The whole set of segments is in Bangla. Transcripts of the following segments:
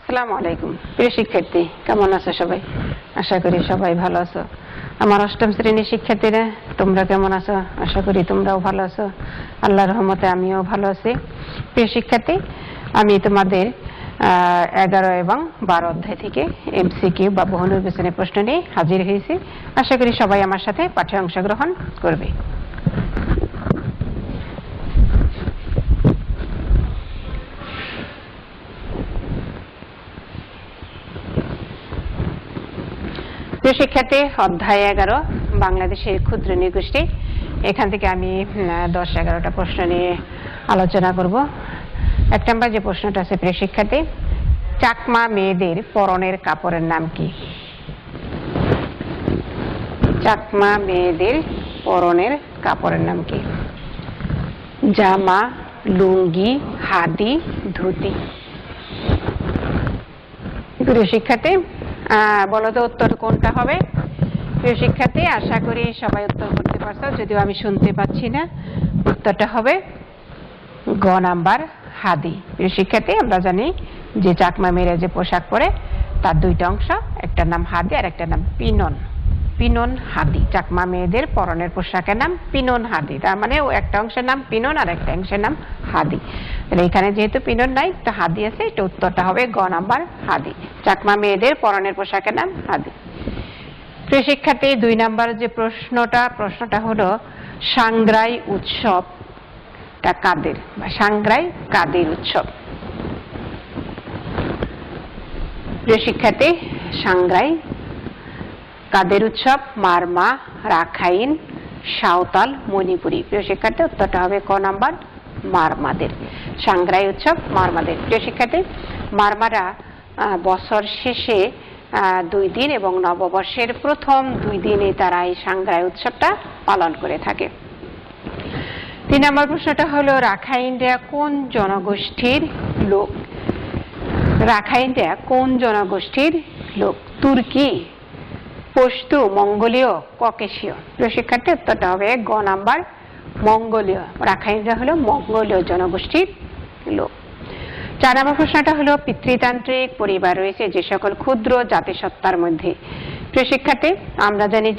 আসসালামু আলাইকুম প্রিয় শিক্ষার্থী, কেমন আছো সবাই? আশা করি সবাই ভালো আছো। আমার অষ্টম শ্রেণীর শিক্ষার্থীরা, তোমরা কেমন আছো? আশা করি তোমরাও ভালো আছো। আল্লাহর রহমতে আমিও ভালো আছি। প্রিয় শিক্ষার্থী, আমি তোমাদের 11 এবং 12 অধ্যায় থেকে এমসিকিউ বা বহু নির্বাচনী প্রশ্ন নিয়ে হাজির হয়েছি। আশা করি সবাই আমার সাথে পাঠে অংশগ্রহণ করবে। শিক্ষার্থী, অধ্যায় 11 বাংলাদেশের ক্ষুদ্র নৃগোষ্ঠী। এখান থেকে আমি 10-11টা প্রশ্ন নিয়ে আলোচনা করব। 1 নম্বর যে প্রশ্নটা আছে, প্রিয় শিক্ষার্থী, চাকমা মেয়েদের পরনের কাপড়ের নাম কি? চাকমা মেয়েদের পরনের কাপড়ের নাম কি? জামা, লুঙ্গি, হাদি, ধুতি। প্রিয় শিক্ষার্থী, বলো তো উত্তর কোনটা হবে? প্রিয় শিক্ষার্থী, আশা করি সবাই উত্তর করতে পারছো, যদিও আমি শুনতে পাচ্ছি না। উত্তরটা হবে গ নাম্বার, হাদি। প্রিয় শিক্ষার্থী, আমরা জানি যে চাকমা মেয়েরা যে পোশাক পরে তার দুইটা অংশ, একটার নাম হাদি আর একটার নাম পিনন। পিনন হাদি, চাকমা মেয়েদের পরনের পোশাকের নাম পিনন হাদি। তার মানে একটা অংশের নাম পিনন আর একটা অংশের নাম হাদি। তাহলে এখানে যেহেতু পিনন নাই, তো হাদি আছে, এটা উত্তরটা হবে গ নাম্বার, হাদি। চাকমা মেয়েদের পরনের পোশাকের নাম হাদি। প্রিয় শিক্ষার্থী, 2 নাম্বার যে প্রশ্নটা হলো সাংগ্রাই উৎসবটা কাদের, বা সাংগ্রাই কাদের উৎসব? প্রিয় শিক্ষার্থী, সাংগ্রাই কাদের উৎসব? মারমা, রাখাইন, সাঁওতাল, মণিপুরী। প্রিয় শিক্ষার্থী, উত্তরটা হবে ক নাম্বার, মারমাদের। সাংগ্রাই উৎসব মারমাদের। প্রিয় শিক্ষার্থী, মারমারা বছর শেষে 2 দিন এবং নববর্ষের প্রথম 2 দিনে তারা এই সাংগ্রাই উৎসবটা পালন করে থাকে। 3 নম্বর প্রশ্নটা হলো রাখাইনরা কোন জনগোষ্ঠীর লোক? রাখাইনরা কোন জনগোষ্ঠীর লোক? তুর্কি, পশতু, মঙ্গোলীয়, ককেশীয়। প্রিয় শিক্ষার্থী, উত্তরটা হবে গ নাম্বার, মঙ্গোলীয়। রাখাইনরা হলো মঙ্গোলীয় জনগোষ্ঠীর লোক। 4 নম্বর প্রশ্নটা হলো পিতৃতান্ত্রিক পরিবার রয়েছে যে সকল ক্ষুদ্র জাতিসত্তার মধ্যে? প্রিয় শিক্ষার্থী, আমরা জানি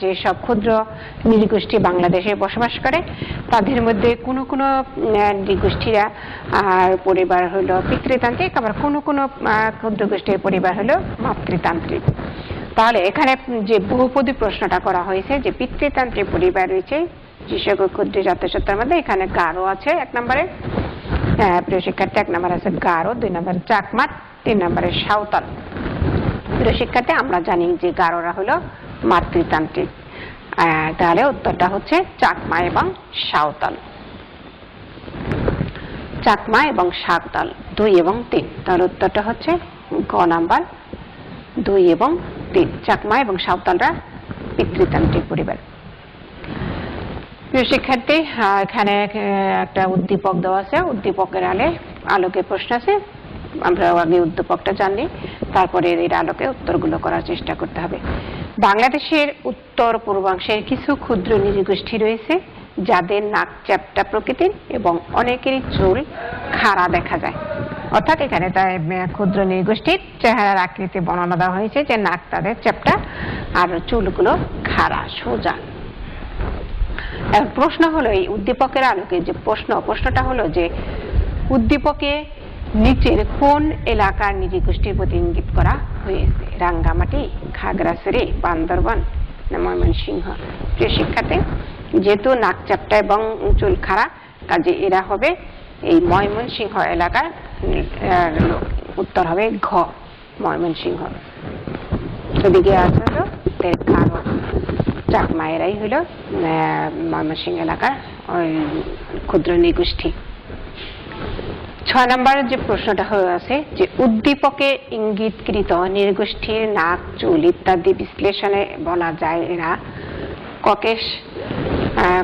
যে সব ক্ষুদ্র নৃগোষ্ঠী বাংলাদেশে বসবাস করে, তাদের মধ্যে কোনো কোনো নৃগোষ্ঠীরা পরিবার হলো পিতৃতান্ত্রিক, আবার কোনো কোনো ক্ষুদ্র গোষ্ঠীর পরিবার হলো মাতৃতান্ত্রিক। তাহলে এখানে যে বহুপদী প্রশ্নটা করা হয়েছে, যে পিতৃতান্ত্রিক পরিবার রয়েছে যে সকল ক্ষুদ্র জাতিসত্তার মধ্যে, এখানে গারো আছে 1 নম্বরে। প্রিয় শিক্ষার্থী, 1 নম্বর আছে গারো, 2 নম্বরে চাকমা, 3 নম্বরে সাঁওতাল। প্রিয় শিক্ষার্থী, আমরা জানি যে গারোরা হলো মাতৃতান্ত্রিক। তাহলে উত্তরটা হচ্ছে চাকমা এবং সাঁওতাল। চাকমা এবং সাঁওতাল 2 এবং 3। তাহলে উত্তরটা হচ্ছে গ নাম্বার, 2 এবং 3। চাকমা এবং সাঁওতালরা পিতৃতান্ত্রিক পরিবার। প্রিয় শিক্ষার্থী, এখানে একটা উদ্দীপক দেওয়া আছে। উদ্দীপকের আলোকে প্রশ্ন আছে। আমরা আগে উদ্দীপকটা জানি, তারপরে এর আলোকে উত্তরগুলো করার চেষ্টা করতে হবে। বাংলাদেশের উত্তর পূর্বাংশের কিছু ক্ষুদ্র নৃগোষ্ঠী রয়েছে যাদের নাক চ্যাপ্টা প্রকৃতির এবং অনেকেরই চুল খাড়া দেখা যায়। অর্থাৎ এখানে তাই ক্ষুদ্র নৃগোষ্ঠীর চেহারার আকৃতি বর্ণনা দেওয়া হয়েছে যে নাক তাদের চ্যাপ্টা আর চুলগুলো খাড়া, সোজা। প্রশ্ন হলো, এই উদ্দীপকের আলোকে যে প্রশ্নটা হলো যে উদ্দীপকে নিচের কোন এলাকার নৃগোষ্ঠীর প্রতি ইঙ্গিত করা হয়েছে? রাঙ্গামাটি, খাগড়াছড়ি, বান্দরবান না ময়মনসিংহ? প্রিয় শিক্ষার্থী, যেহেতু নাক চ্যাপ্টা এবং চুল খাড়া, কাজে এরা হবে এই ময়মনসিংহ এলাকার লোক। উত্তর হবে ঘ, ময়মনসিংহ। এদিকে আছে তো গারো, চাকমা, এরাই হল ময়মনসিংহ এলাকার ক্ষুদ্র নৃগোষ্ঠী। 6 নম্বর যে প্রশ্নটা আছে, যে উদ্দীপকে ইঙ্গিতকৃত নৃগোষ্ঠীর নাক, চুল ইত্যাদি বিশ্লেষণে বলা যায় এরা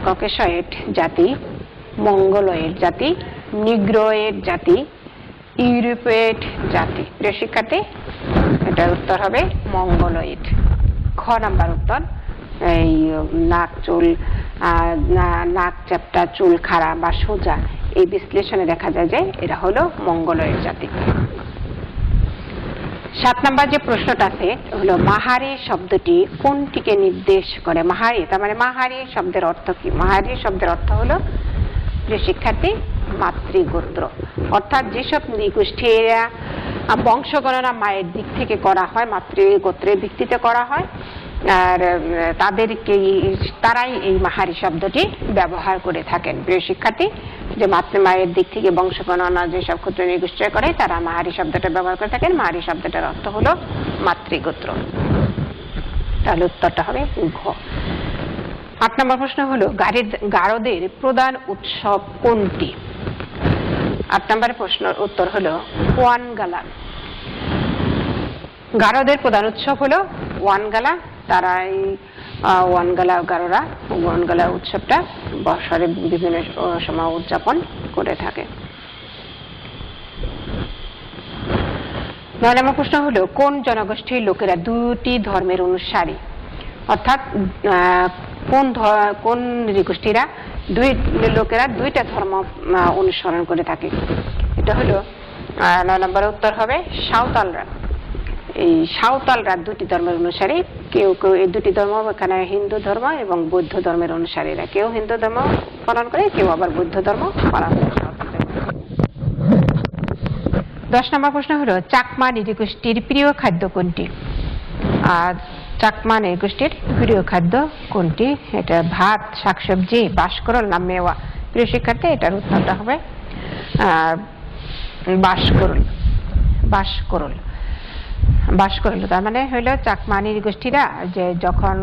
ককেশয়েড জাতি, মঙ্গোলয়েড জাতি, নিগ্রোয়েড জাতি, ইউরোপয়েড জাতি। প্রিয় শিক্ষার্থী, এটার উত্তর হবে মঙ্গোলয়েড। খ নাম্বার উত্তর। এই নাক চ্যাপ্টা, চুল খাড়া বা সোজা, এই বিশ্লেষণে দেখা যায় যে এরা হলো মঙ্গোলয়েড জাতি। 7 নম্বর যে প্রশ্নটা আছে হলো মাহারি শব্দটি কোনটিকে নির্দেশ করে? মাহারি তার মানে মাহারি শব্দের অর্থ কি? মাহারি শব্দের অর্থ হলো যে শিক্ষার্থী মাতৃগোত্র, অর্থাৎ যেসব নৃগোষ্ঠীরা বংশগণনা মায়ের দিক থেকে করা হয়, মাতৃগোত্রের ভিত্তিতে করা হয়, আর তারাই এই মাহারি শব্দটি ব্যবহার করে থাকেন। প্রিয় শিক্ষার্থী, যে মায়ের দিক থেকে বংশগণনা যেসব ক্ষুদ্র নৃগোষ্ঠীরা করে তারা মাহারি শব্দটা ব্যবহার করে থাকেন। মাহারি শব্দটার অর্থ হলো মাতৃগোত্র। তাহলে উত্তরটা হবে ঘ। 8 নম্বর প্রশ্ন হলো গারোদের প্রধান উৎসব কোনটি? 8 নম্বরের প্রশ্নের উত্তর হলো ওয়ানগালা। গারোদের প্রধান উৎসব হলো ওয়ানগালা। তারা এই গারোরা ওয়ানগালা উৎসবটা বছরে বিভিন্ন সময় উদযাপন করে থাকে। 9 নম্বর প্রশ্ন হলো কোন জনগোষ্ঠীর লোকেরা দুটি ধর্মের অনুসারী? অর্থাৎ কোন নৃগোষ্ঠীরা লোকেরা দুইটা ধর্ম অনুসরণ করে থাকে? এটা হলো 9 নম্বরের উত্তর হবে সাঁওতালরা। এই সাঁওতালরা দুটি ধর্মের অনুসারী। কেউ কেউ এই দুটি ধর্ম এখানে হিন্দু ধর্ম এবং বৌদ্ধ ধর্মের অনুসারীরা। কেউ হিন্দু ধর্ম পালন করে, কেউ আবার বৌদ্ধ ধর্ম পালন করে। 10 নম্বর প্রশ্ন হলো চাকমা নৃগোষ্ঠীর প্রিয় খাদ্য কোনটি? আর চাকমা নৃগোষ্ঠীর প্রিয় খাদ্য কোনটি? এটা ভাত, শাকসবজি, বাঁশকরল না মেওয়া? প্রিয় শিক্ষার্থী, এটার উত্তরটা হবে বাঁশকরল। বাঁশকরল তার মানে হইল চাকমা নৃগোষ্ঠীরা যে যখন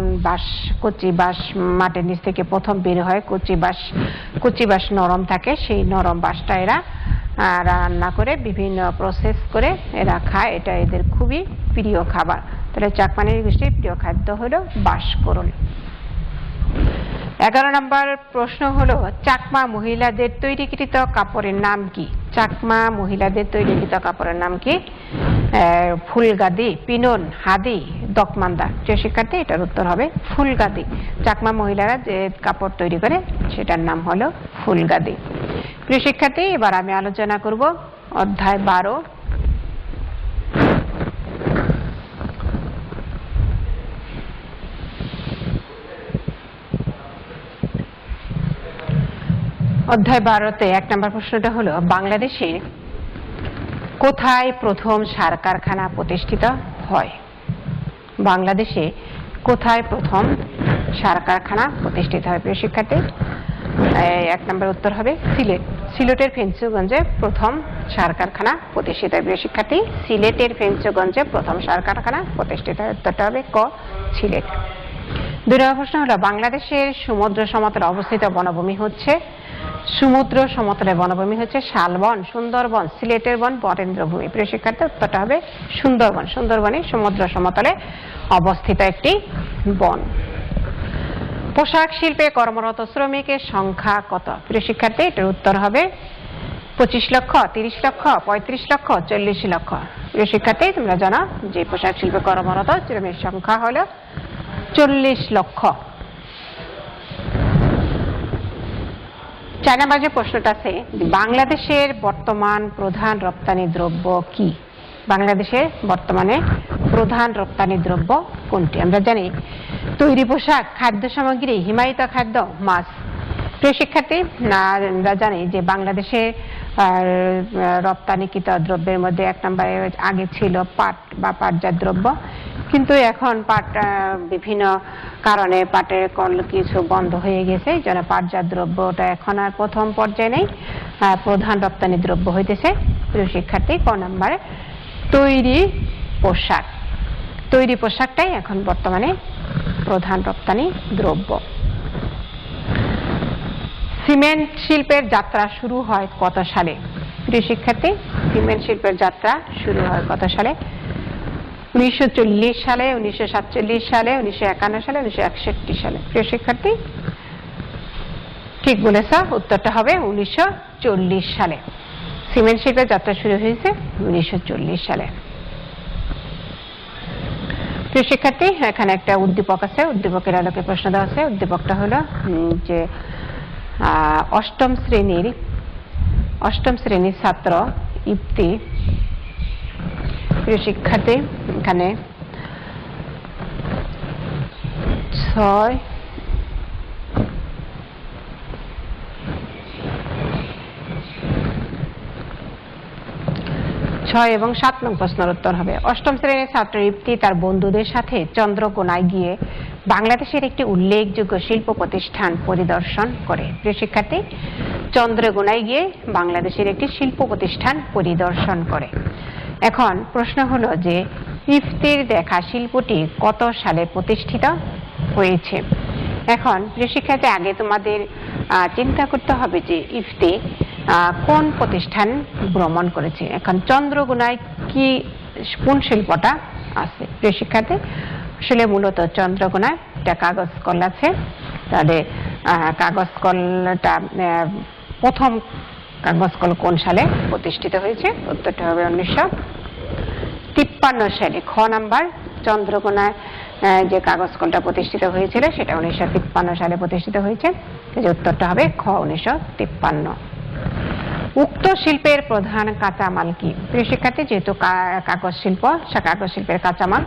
কচি বাঁশ মাটির নিচ থেকে প্রথম বের হয়, কচি বাঁশ নরম থাকে, সেই নরম বাঁশটা এরা রান্না করে বিভিন্ন প্রসেস করে এরা খায়। এটা এদের খুবই প্রিয় খাবার। তাহলে চাকমা নৃগোষ্ঠীর প্রিয় খাদ্য হলো বাঁশকরল। 11 নম্বর প্রশ্ন হলো চাকমা মহিলাদের তৈরিকৃত কাপড়ের নাম কি? চাকমা মহিলাদের তৈরিকৃত কাপড়ের নাম কি? ফুলগাদি, পিনন, হাদি, দকমান্দা। যে শিক্ষার্থী, এটার উত্তর হবে ফুলগাদি। চাকমা মহিলারা যে কাপড় তৈরি করে সেটার নাম হলো ফুলগাদি। প্রিয় শিক্ষার্থী, এবার আমি আলোচনা করব অধ্যায় 12। অধ্যায় 12তে 1 নম্বর প্রশ্নটা হলো বাংলাদেশে কোথায় প্রথম সার কারখানা প্রতিষ্ঠিত হয়? বাংলাদেশে কোথায় প্রথম সার কারখানা প্রতিষ্ঠিত হয়? প্রিয় শিক্ষার্থী, 1 নম্বর উত্তর হবে সিলেট। সিলেটের ফেঞ্চুগঞ্জে প্রথম সার কারখানা প্রতিষ্ঠিত হয়। প্রিয় শিক্ষার্থী, সিলেটের ফেঞ্চুগঞ্জে প্রথম সার কারখানা প্রতিষ্ঠিত হয়। উত্তরটা হবে ক, সিলেট। 2 নম্বর প্রশ্ন হলো বাংলাদেশের সমুদ্র সমতলে অবস্থিত বনভূমি হচ্ছে? সমুদ্র সমতলে বনভূমি হচ্ছে শালবন, সুন্দরবন, সিলেটের বন, বরেন্দ্রভূমি। প্রিয় শিক্ষার্থী, উত্তরটা হবে সুন্দরবন। সুন্দরবনে সমুদ্র সমতলে অবস্থিত একটি বন। পোশাক শিল্পে কর্মরত শ্রমিকের সংখ্যা কত? প্রিয় শিক্ষার্থী, এটার উত্তর হবে 25 লক্ষ, 30 লক্ষ, 35 লক্ষ, 40 লক্ষ। প্রিয় শিক্ষার্থী, তোমরা জানো যে পোশাক শিল্পে কর্মরত শ্রমিকের সংখ্যা হলো 40 লক্ষ। 4 নম্বর যে প্রশ্নটা আছে বাংলাদেশের বর্তমান প্রধান রপ্তানি দ্রব্য কি? বাংলাদেশের বর্তমানে প্রধান রপ্তানি দ্রব্য কোনটি? আমরা জানি তৈরি পোশাক, খাদ্য সামগ্রী, হিমায়িত খাদ্য, মাছ। প্রিয় শিক্ষার্থী, আমরা জানি যে বাংলাদেশে রপ্তানিকৃত দ্রব্যের মধ্যে 1 নম্বরে আগে ছিল পাট বা পাটজাত দ্রব্য, কিন্তু এখন পাট বিভিন্ন কারণে পাটের কল কিছু বন্ধ হয়ে গেছে, যেন পাটজাত দ্রব্যটা এখন আর প্রথম পর্যায়ে নেই। প্রধান রপ্তানি দ্রব্য হইতেছে প্রিয় শিক্ষার্থী ক নম্বরে তৈরি পোশাক। তৈরি পোশাকটাই এখন বর্তমানে প্রধান রপ্তানি দ্রব্য। সিমেন্ট শিল্পের যাত্রা শুরু হয় কত সালে? প্রিয় শিক্ষার্থী, সিমেন্ট শিল্পের যাত্রা শুরু হয় কত সালে? 1940 সালে, 1947 সালে, 1951 সালে, 1961 সালে। প্রিয় শিক্ষার্থী, ঠিক বলেছ, উত্তরটা হবে 1940 সালে। সিমেন্ট শিল্পের যাত্রা শুরু হয়েছে 1940 সালে। প্রিয় শিক্ষার্থী, এখানে একটা উদ্দীপক আছে, উদ্দীপকের আলোকে প্রশ্ন দেওয়া আছে। উদ্দীপকটা হলো যে অষ্টম শ্রেণীর ছাত্র ইপ্তি প্রিয় শিক্ষার্থী, এখানে 6 এবং 7 নং প্রশ্নের উত্তর হবে। অষ্টম শ্রেণীর ছাত্র ইফতি তার বন্ধুদের সাথে চন্দ্রকোনায় গিয়ে বাংলাদেশের একটি উল্লেখযোগ্য শিল্প প্রতিষ্ঠান পরিদর্শন করে। প্রিয় শিক্ষার্থী, চন্দ্রকোনায় গিয়ে বাংলাদেশের একটি শিল্প প্রতিষ্ঠান পরিদর্শন করে। এখন প্রশ্ন হলো যে ইফতির দেখা শিল্পটি কত সালে প্রতিষ্ঠিত হয়েছে। এখন প্রিয় শিক্ষার্থী, আগে তোমাদের চিন্তা করতে হবে যে ইফতি কোন প্রতিষ্ঠান ভ্রমণ করেছে। এখন চন্দ্রকোনায় কোন শিল্পটা আছে। প্রিয় শিক্ষার্থী, আসলে মূলত চন্দ্রকোনায় একটা কাগজ কল আছে। তাহলে কাগজ কলটা প্রথম কাগজ কল কোন সালে প্রতিষ্ঠিত হয়েছে? উত্তরটা হবে 1953 সালে। খ নাম্বার, চন্দ্রকোনায় যে কাগজ কলটা প্রতিষ্ঠিত হয়েছিল সেটা 1953 সালে প্রতিষ্ঠিত হয়েছে। উত্তরটা হবে খ, 1953। উক্ত শিল্পের প্রধান কাঁচামাল কি? প্রিয় শিক্ষার্থী, যেহেতু কাগজ শিল্প, সে কাগজ শিল্পের কাঁচামাল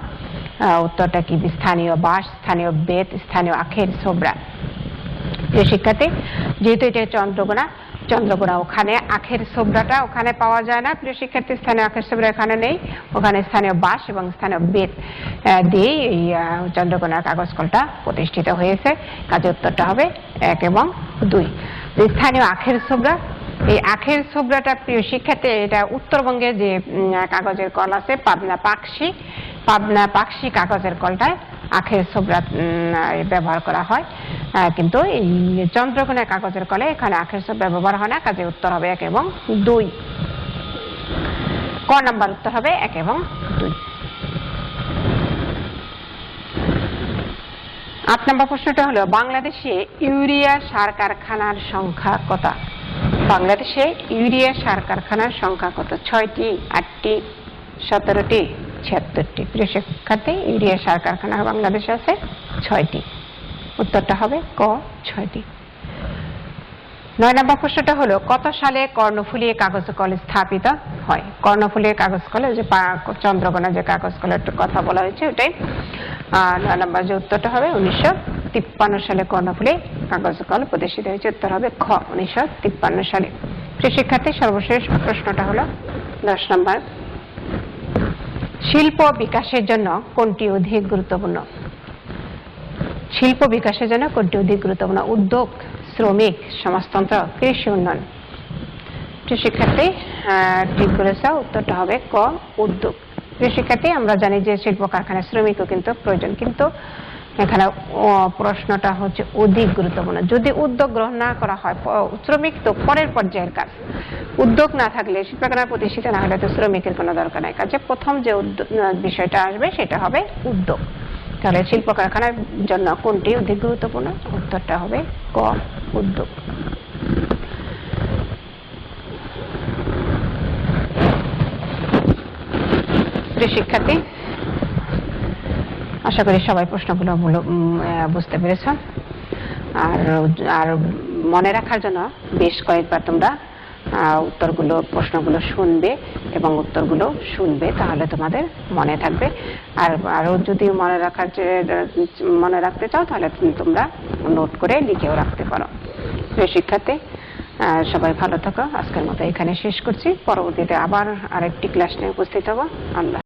উত্তরটা কি? স্থানীয় বাঁশ, স্থানীয় বেত, স্থানীয় আখের ছোবড়া। প্রিয় শিক্ষার্থী, যেহেতু এটা চন্দ্রকোনা ওখানে আখের ছোবড়াটা ওখানে পাওয়া যায় না। প্রিয় শিক্ষার্থী, স্থানীয় আখের ছোবড়া এখানে নেই, ওখানে স্থানীয় বাঁশ এবং স্থানীয় বেত দিয়ে এই চন্দ্রকোনার কাগজ কলটা প্রতিষ্ঠিত হয়েছে। কাজে উত্তরটা হবে 1 এবং 2। স্থানীয় আখের ছোবড়া, এই আখের ছোবড়াটা প্রিয় শিক্ষার্থী এটা উত্তরবঙ্গে যে কাগজের কল আছে পাবনা পাকশি কাগজের কলটায় আখের ছোবড়া ব্যবহার করা হয়, কিন্তু এই চন্দ্রকোনার কাগজের কলে এখানে আখের ছোবড়া ব্যবহার হয় না। কাজে উত্তর হবে 1 এবং 2। ক নাম্বার উত্তর হবে 1 এবং 2। 8 নম্বর প্রশ্নটা হলো বাংলাদেশে ইউরিয়া সার কারখানার সংখ্যা কত? বাংলাদেশে ইউরিয়া সার কারখানার সংখ্যা কত? 6টি, 8টি, 17টি, 76টি। প্রিয় শিক্ষার্থী, ইউরিয়া সার কারখানা বাংলাদেশে আছে 6টি। উত্তরটা হবে ক, 6টি। 9 নম্বর প্রশ্নটা হলো কত সালে কর্ণফুলী কাগজ কল স্থাপিত হয়? কর্ণফুলী কাগজ কলে যে চন্দ্রকোনা যে কাগজ কলের কথা বলা হয়েছে ওটাই 9 নম্বর যে উত্তরটা হবে 1953 সালে কর্ণফুলী কাগজ কল প্রতিষ্ঠিত হয়েছে। উত্তর হবে খ, 1953 সালে। প্রিয় শিক্ষার্থী, সর্বশেষ প্রশ্নটা হলো 10 নম্বর, শিল্প বিকাশের জন্য কোনটি অধিক গুরুত্বপূর্ণ? শিল্প বিকাশের জন্য কোনটি অধিক গুরুত্বপূর্ণ? উদ্যোগ, শ্রমিক, সমাজতন্ত্র, কৃষি উন্নয়ন। প্রিয় শিক্ষার্থী, ঠিক বলেছে, উত্তরটা হবে ক, উদ্যোগ। প্রিয় শিক্ষার্থী, আমরা জানি যে শিল্প কারখানায় শ্রমিকও কিন্তু প্রয়োজন, কিন্তু এখানে প্রশ্নটা হচ্ছে অধিক গুরুত্বপূর্ণ। যদি উদ্যোগ গ্রহণ না করা হয়, শ্রমিক তো পরের পর্যায়ের কাজ। উদ্যোগ না থাকলে, শিল্প কারখানা প্রতিষ্ঠিত না হলে তো শ্রমিকের কোনো দরকার নাই। কাজে প্রথম যে বিষয়টা আসবে সেটা হবে উদ্যোগ। তাহলে শিল্প কারখানার জন্য কোনটি অধিক গুরুত্বপূর্ণ? উত্তরটা হবে ক, উদ্যোগ। প্রিয় শিক্ষার্থী, আশা করি সবাই প্রশ্নগুলো বুঝতে পেরেছ। আর মনে রাখার জন্য বেশ কয়েকবার তোমরা প্রশ্নগুলো শুনবে এবং উত্তরগুলো শুনবে, তাহলে তোমাদের মনে থাকবে। আর আরো যদি মনে রাখতে চাও তাহলে তোমরা নোট করে লিখেও রাখতে পারো। প্রিয় শিক্ষার্থী, সবাই ভালো থাকো। আজকের মতো এখানে শেষ করছি। পরবর্তীতে আবার আরেকটি ক্লাস নিয়ে উপস্থিত হবো। আল্লাহ।